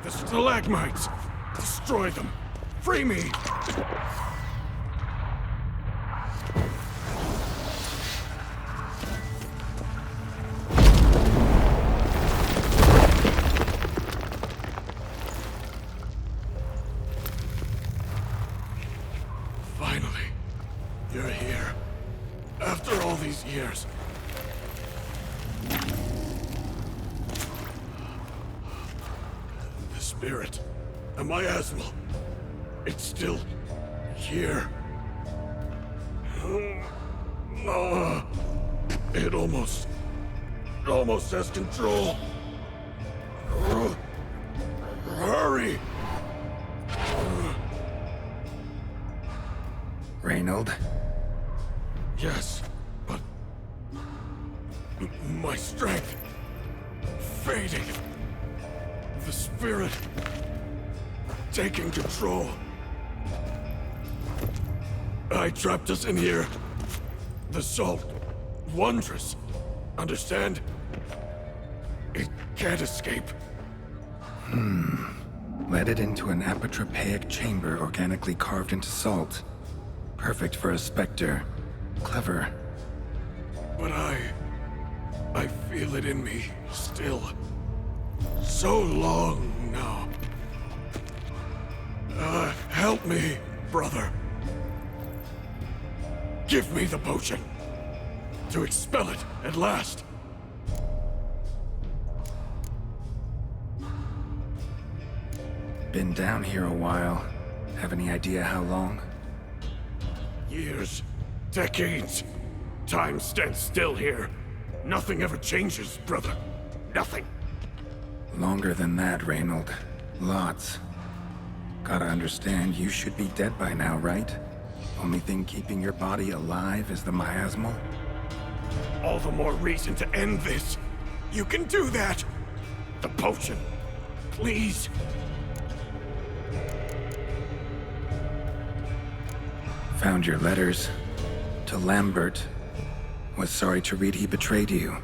The stalagmites! Destroy them! Free me! Finally, you're here. After all these years. The spirit, a miasmal, it's still here. It almost has control. Hurry! Reynold? Yes, but my strength fading. The spirit taking control. I trapped us in here. The salt, wondrous. Understand? It can't escape. Led it into an apotropaic chamber organically carved into salt. Perfect for a specter. Clever. But I feel it in me still. So long now. Help me, brother. Give me the potion. To expel it at last. Been down here a while. Have any idea how long? Years. Decades. Time stands still here. Nothing ever changes, brother. Nothing. Longer than that, Reynold. Lots. Gotta understand, you should be dead by now, right? Only thing keeping your body alive is the miasmal? All the more reason to end this. You can do that. The potion. Please. Found your letters. To Lambert. Was sorry to read he betrayed you.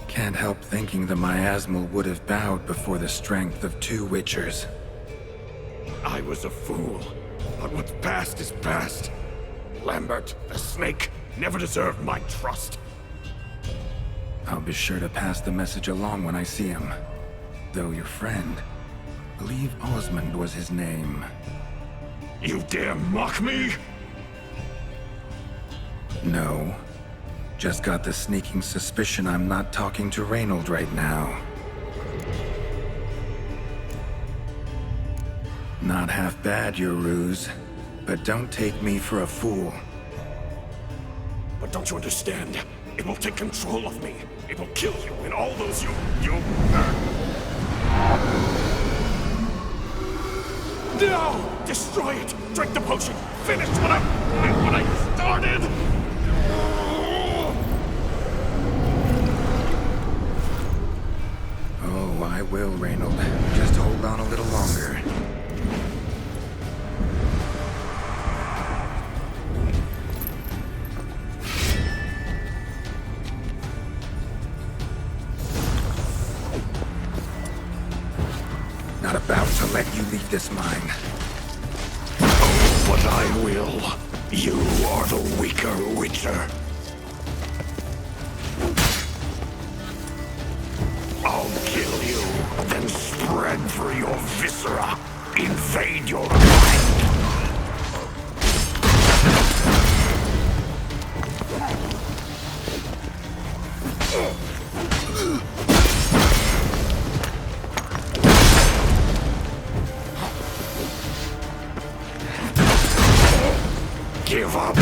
Can't help thinking the miasmal would have bowed before the strength of two Witchers. I was a fool. But what's past is past. Lambert, the snake, never deserved my trust. I'll be sure to pass the message along when I see him. Though your friend, believe Osmond was his name. You dare mock me? No. Just got the sneaking suspicion I'm not talking to Reynold right now. Not half bad, your ruse. But don't take me for a fool. But don't you understand? It will take control of me. It will kill you and all those you... No! Destroy it! Drink the potion! Finish what I started! Oh, I will, Reynold. Just hold on a little longer. Not about to let you leave this mine. Oh, but I will. You are the weaker Witcher. I'll kill you, then spread through your viscera. Invade your mind. Give up.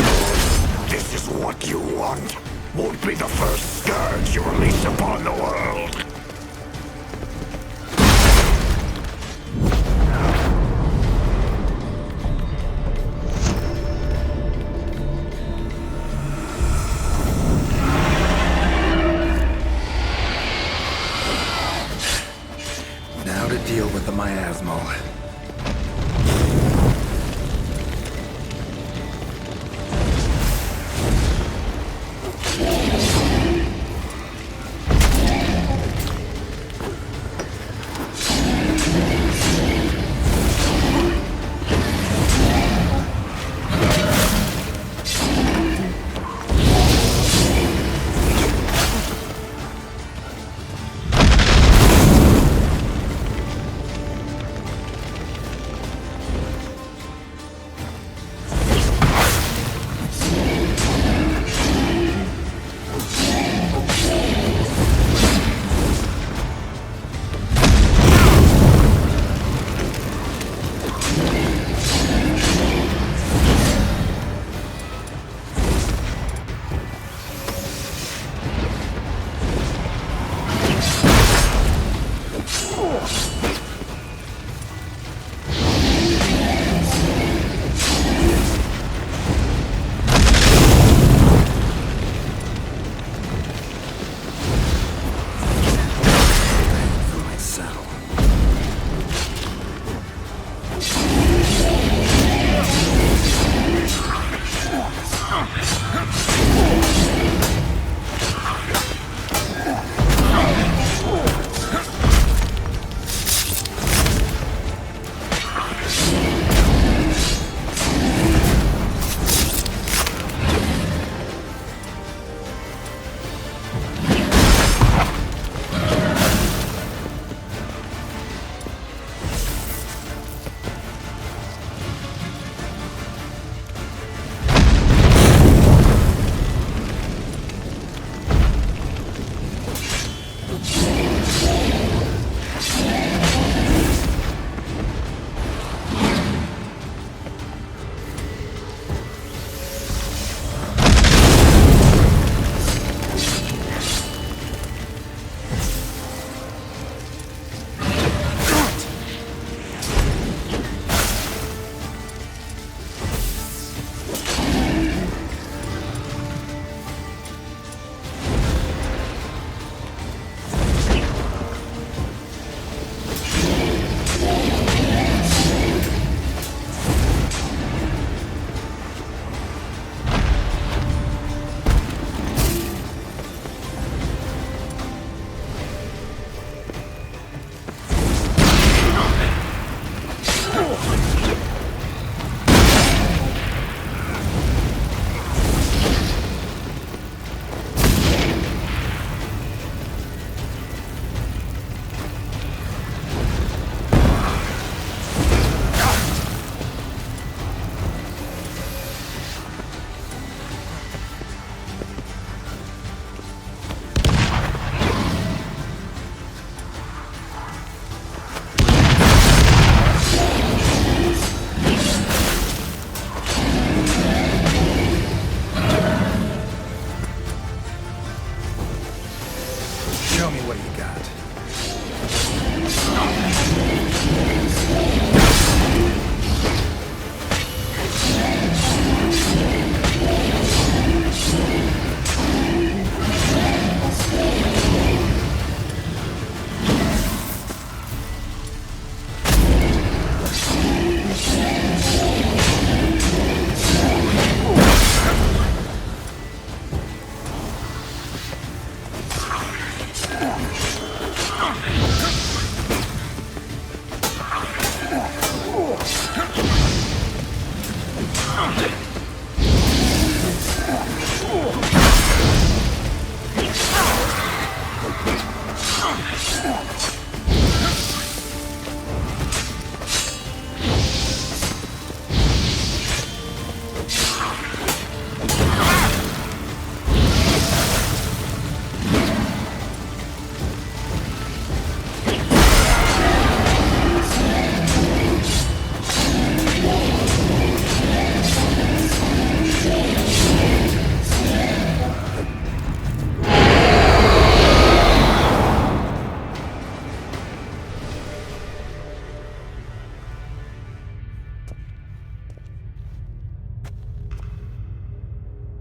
This is what you want. Won't be the first scourge you release upon the world. Now to deal with the miasmal.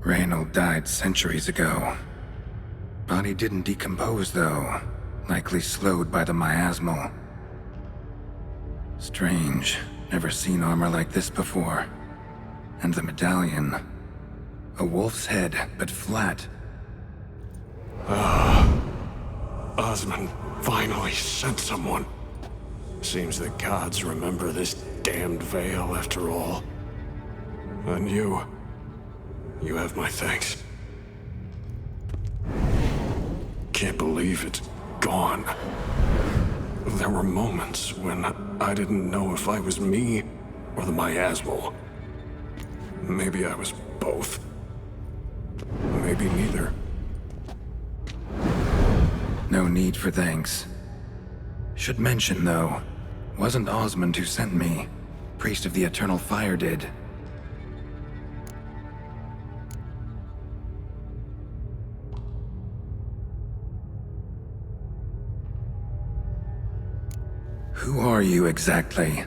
Reynold died centuries ago. Body didn't decompose, though. Likely slowed by the miasmal. Strange. Never seen armor like this before. And the medallion. A wolf's head, but flat. Osmond finally sent someone. Seems the gods remember this damned veil after all. And you have my thanks. Can't believe it's gone. There were moments when I didn't know if I was me or the miasmal. Maybe I was both. Maybe neither. No need for thanks. Should mention, though, wasn't Osmond who sent me. Priest of the Eternal Fire did. Who are you exactly?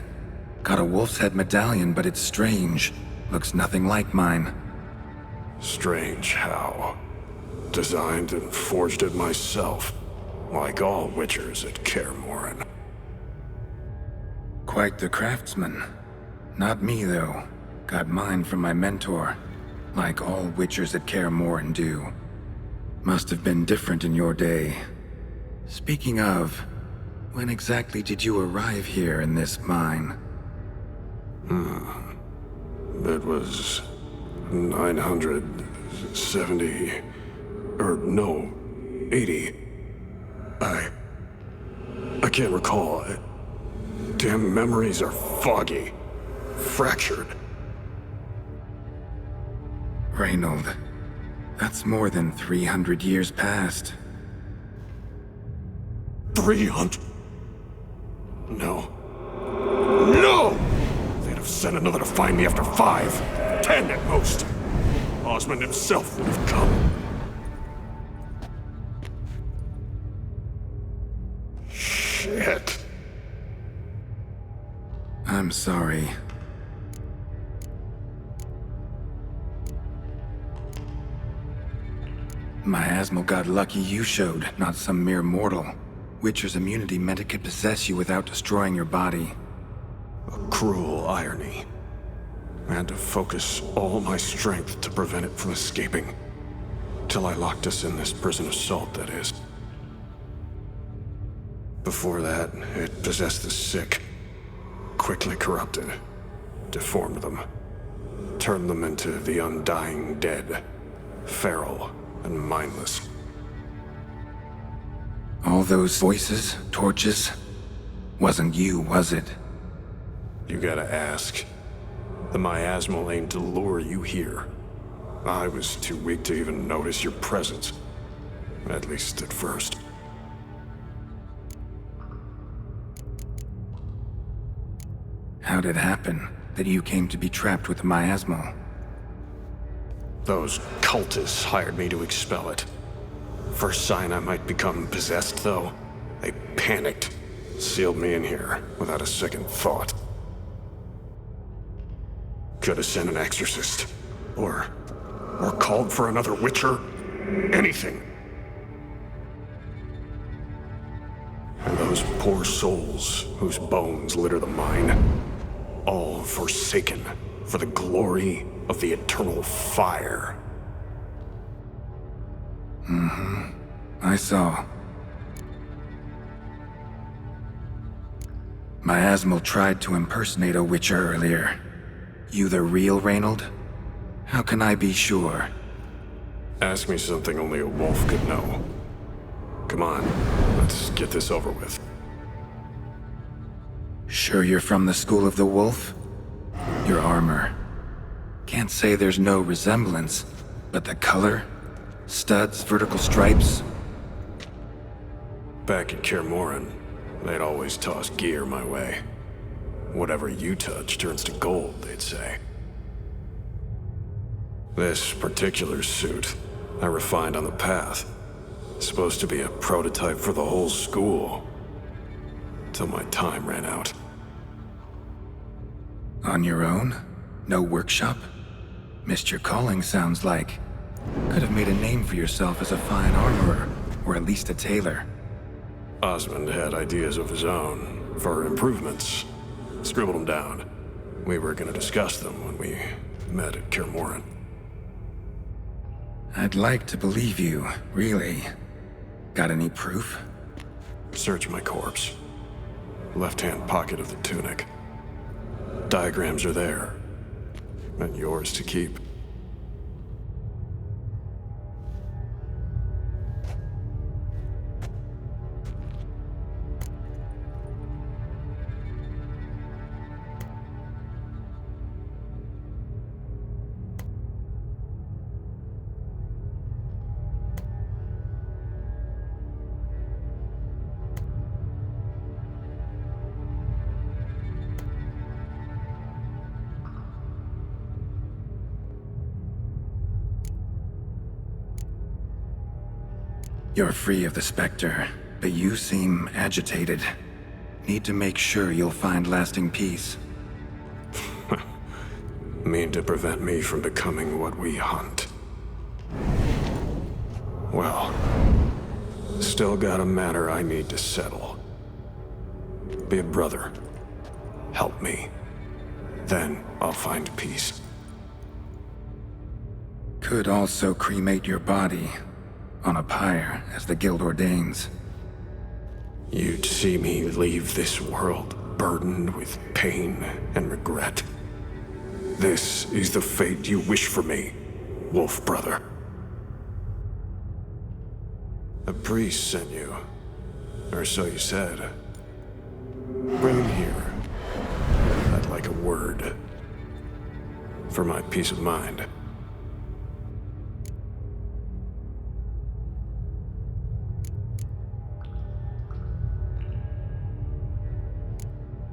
Got a wolf's head medallion, but it's strange. Looks nothing like mine. Strange how? Designed and forged it myself, like all witchers at Kaer Morhen. Quite the craftsman. Not me, though. Got mine from my mentor, like all witchers at Kaer Morhen do. Must have been different in your day. Speaking of, when exactly did you arrive here in this mine? It was 970... or no, 80. I can't recall. Damn memories are foggy. Fractured. Reynold, that's more than 300 years past. 300? No. No! They'd have sent another to find me after 5, 10 at most. Osmond himself would have come. Shit. I'm sorry. Miasmal got lucky you showed, not some mere mortal. Witcher's immunity meant it could possess you without destroying your body. A cruel irony. I had to focus all my strength to prevent it from escaping. Till I locked us in this prison of salt, that is. Before that, it possessed the sick. Quickly corrupted. Deformed them. Turned them into the undying dead. Feral and mindless. All those voices, torches, wasn't you, was it? You gotta ask. The miasmal aimed to lure you here. I was too weak to even notice your presence. At least at first. How'd it happen that you came to be trapped with the miasmal? Those cultists hired me to expel it. First sign I might become possessed, though, they panicked. Sealed me in here without a second thought. Could have sent an exorcist. Or called for another witcher. Anything. And those poor souls whose bones litter the mine. All forsaken for the glory of the eternal fire. I saw. Miasmal tried to impersonate a witcher earlier. You the real Reynold? How can I be sure? Ask me something only a wolf could know. Come on, let's get this over with. Sure you're from the School of the Wolf? Your armor. Can't say there's no resemblance, but the color? Studs, vertical stripes? Back at Kaer Morhen, they'd always toss gear my way. Whatever you touch turns to gold, they'd say. This particular suit, I refined on the path. Supposed to be a prototype for the whole school. Till my time ran out. On your own? No workshop? Missed your calling, sounds like. Could have made a name for yourself as a fine armorer, or at least a tailor. Osmond had ideas of his own for improvements. Scribbled them down. We were going to discuss them when we met at Kirmoran. I'd like to believe you, really. Got any proof? Search my corpse. Left-hand pocket of the tunic. Diagrams are there. And yours to keep. You're free of the Spectre, but you seem agitated. Need to make sure you'll find lasting peace. Mean to prevent me from becoming what we hunt. Well, still got a matter I need to settle. Be a brother. Help me. Then I'll find peace. Could also cremate your body on a pyre, as the guild ordains. You'd see me leave this world burdened with pain and regret. This is the fate you wish for me, Wolf Brother. A priest sent you, or so you said. Bring him here. I'd like a word. For my peace of mind.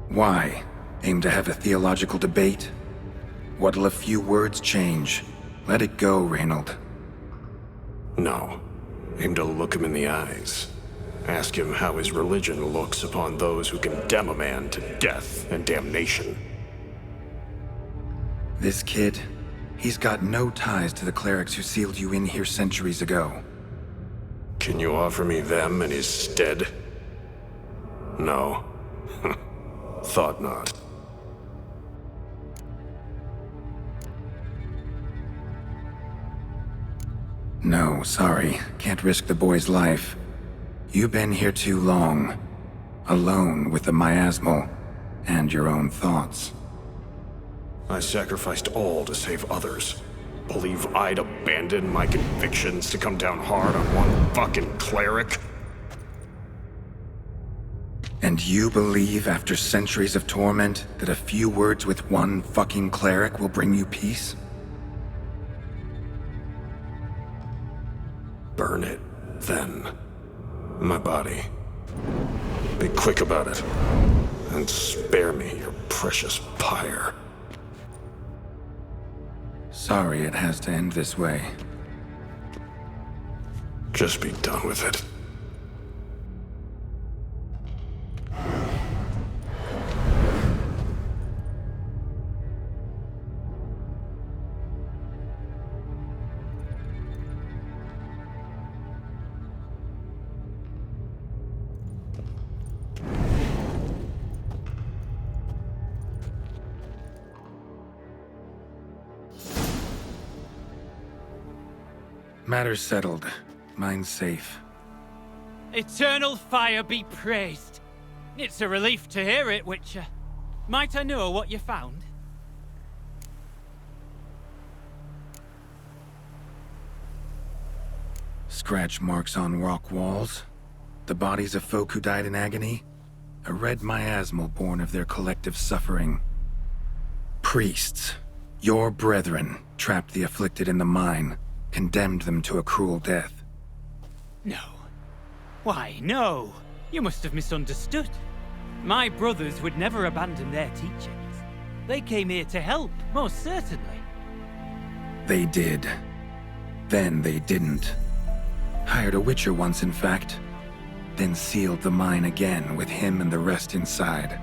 Why? Aim to have a theological debate? What'll a few words change? Let it go, Reynold. No. Aim to look him in the eyes. Ask him how his religion looks upon those who condemn a man to death and damnation. This kid, he's got no ties to the clerics who sealed you in here centuries ago. Can you offer me them in his stead? No. Thought not. No, sorry. Can't risk the boy's life. You've been here too long. Alone with the miasmal and your own thoughts. I sacrificed all to save others. Believe I'd abandon my convictions to come down hard on one fucking cleric? And you believe after centuries of torment that a few words with one fucking cleric will bring you peace? Burn it, then. My body. Be quick about it. And spare me your precious pyre. Sorry it has to end this way. Just be done with it. Matter's settled. Mine's safe. Eternal fire be praised. It's a relief to hear it, Witcher. Might I know what you found? Scratch marks on rock walls. The bodies of folk who died in agony. A red miasmal born of their collective suffering. Priests, your brethren, trapped the afflicted in the mine. Condemned them to a cruel death. No. Why, no. You must have misunderstood. My brothers would never abandon their teachings. They came here to help, most certainly. They did. Then they didn't. Hired a witcher once, in fact. Then sealed the mine again with him and the rest inside.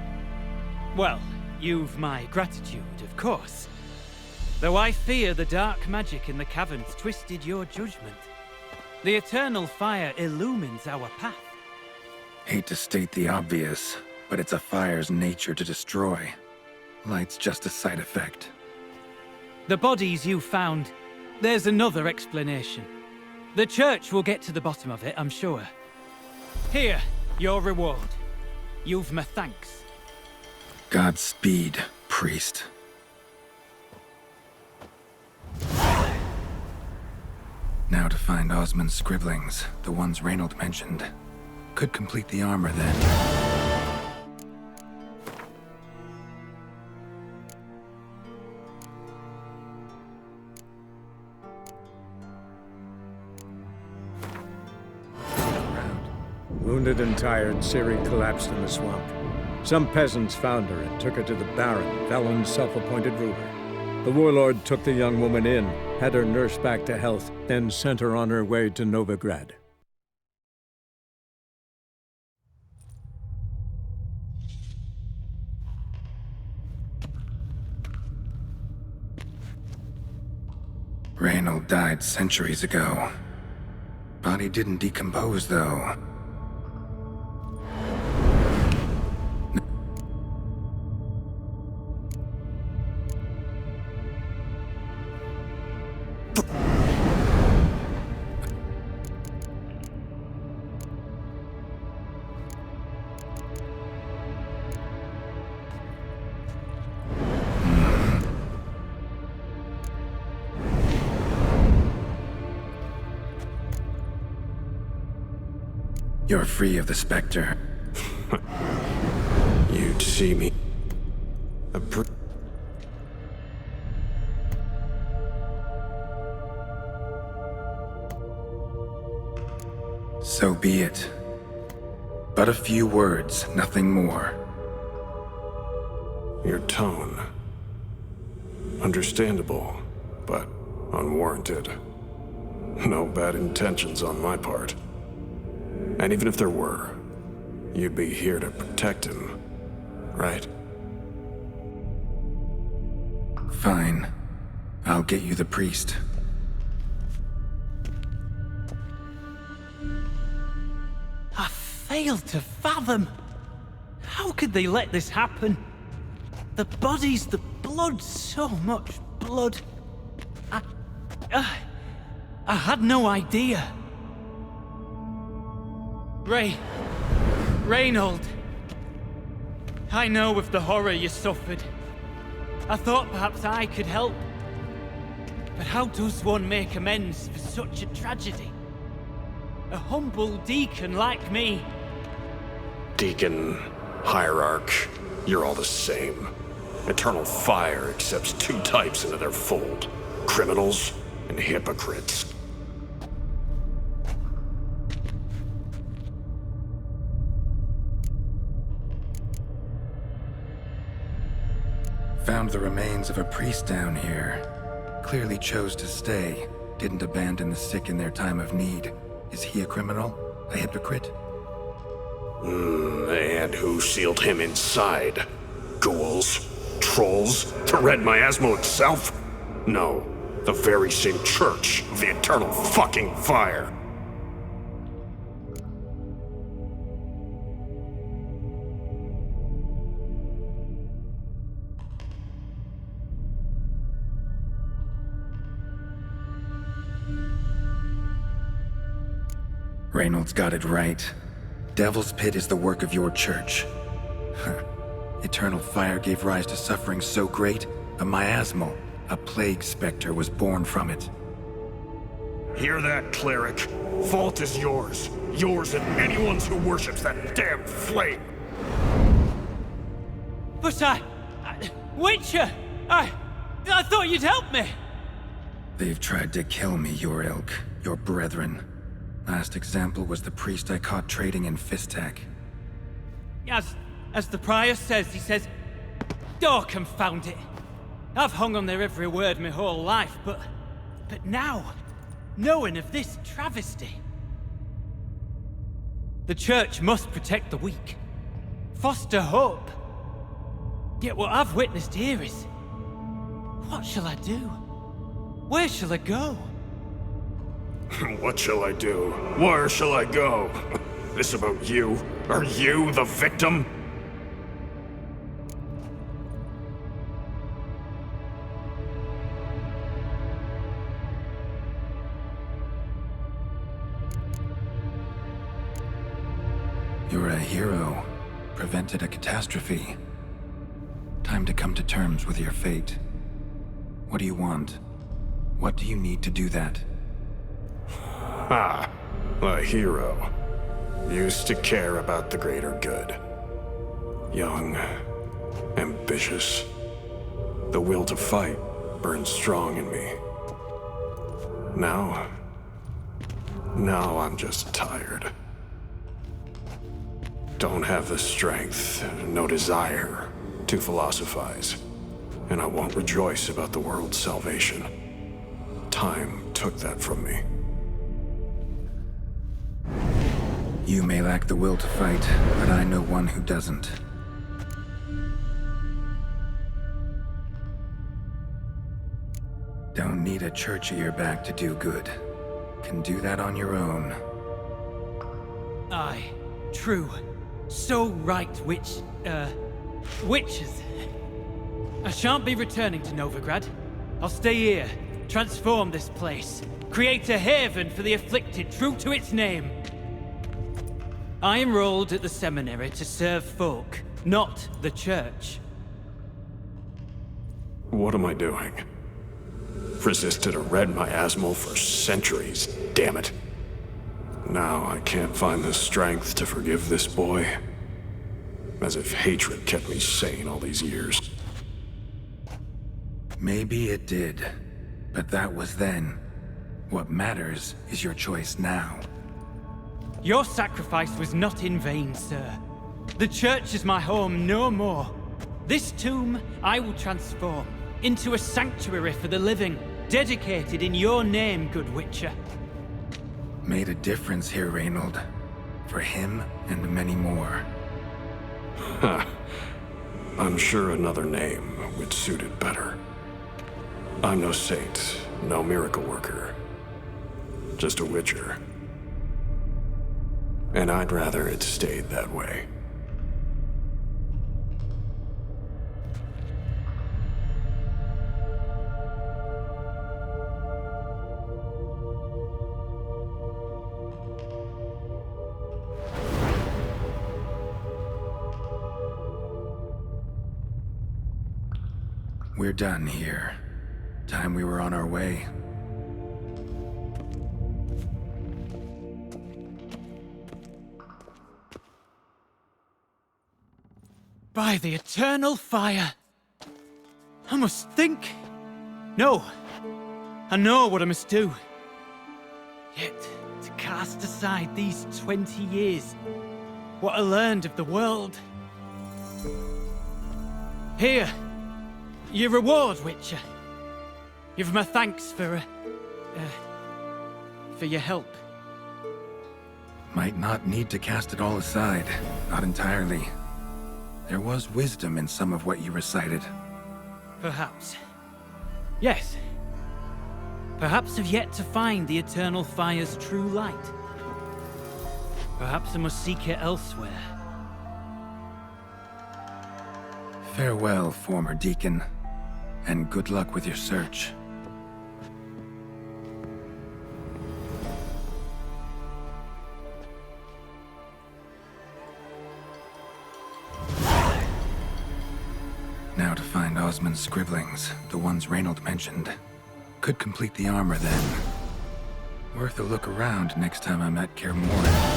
Well, you've my gratitude, of course. Though I fear the dark magic in the caverns twisted your judgment. The eternal fire illumines our path. Hate to state the obvious, but it's a fire's nature to destroy. Light's just a side effect. The bodies you found, there's another explanation. The church will get to the bottom of it, I'm sure. Here, your reward. You've my thanks. Godspeed, priest. Now to find Osmond's scribblings, the ones Reynold mentioned. Could complete the armor then. Wounded and tired, Ciri collapsed in the swamp. Some peasants found her and took her to the Baron, Velen's self-appointed ruler. The warlord took the young woman in, had her nursed back to health, then sent her on her way to Novigrad. Reynold died centuries ago. Body didn't decompose, though. You're free of the Spectre. You'd see me. So be it. But a few words, nothing more. Your tone. Understandable, but unwarranted. No bad intentions on my part. And even if there were, you'd be here to protect him, right? Fine. I'll get you the priest. I fail to fathom. How could they let this happen? The bodies, the blood, so much blood. I had no idea. Reynold. I know of the horror you suffered. I thought perhaps I could help. But how does one make amends for such a tragedy? A humble deacon like me. Deacon, hierarch, you're all the same. Eternal Fire accepts two types into their fold. Criminals and hypocrites. Found the remains of a priest down here. Clearly chose to stay. Didn't abandon the sick in their time of need. Is he a criminal? A hypocrite? And who sealed him inside? Ghouls? Trolls? The Red Miasmo itself? No, the very same Church of the Eternal fucking Fire. Reynold's got it right. Devil's Pit is the work of your church. Eternal Fire gave rise to suffering so great, a miasmal, a plague specter was born from it. Hear that, cleric? Fault is yours. Yours and anyone's who worships that damn flame. But Witcher! I thought you'd help me! They've tried to kill me, your ilk, your brethren. Last example was the priest I caught trading in Fistak. As the prior says, he says, "Oh, confound it. I've hung on their every word my whole life, but now, knowing of this travesty. The church must protect the weak, foster hope. Yet what I've witnessed here is What shall I do? Where shall I go? What shall I do? Where shall I go? This about you? Are you the victim? You're a hero. Prevented a catastrophe. Time to come to terms with your fate. What do you want? What do you need to do that? Ha! A hero. Used to care about the greater good. Young. Ambitious. The will to fight burns strong in me. Now I'm just tired. Don't have the strength, no desire to philosophize, and I won't rejoice about the world's salvation. Time took that from me. You may lack the will to fight, but I know one who doesn't. Don't need a church at your back to do good. Can do that on your own. Aye, true. So right, witches. I shan't be returning to Novigrad. I'll stay here, transform this place, create a haven for the afflicted true to its name. I enrolled at the seminary to serve folk, not the church. What am I doing? Resisted a red miasmal for centuries, damn it. Now I can't find the strength to forgive this boy. As if hatred kept me sane all these years. Maybe it did, but that was then. What matters is your choice now. Your sacrifice was not in vain, sir. The church is my home no more. This tomb I will transform into a sanctuary for the living, dedicated in your name, good Witcher. Made a difference here, Reynold. For him and many more. I'm sure another name would suit it better. I'm no saint, no miracle worker. Just a Witcher. And I'd rather it stayed that way. We're done here. Time we were on our way. By the eternal fire! I must think. No. I know what I must do. Yet, to cast aside these 20 years, what I learned of the world. Here, your reward, Witcher. You've my thanks for your help. Might not need to cast it all aside. Not entirely. There was wisdom in some of what you recited. Perhaps. Yes. Perhaps I've yet to find the eternal fire's true light. Perhaps I must seek it elsewhere. Farewell, former deacon. And good luck with your search. Now to find Osmond's scribblings, the ones Reynold mentioned. Could complete the armor then. Worth a look around next time I'm at Kaer Morhen.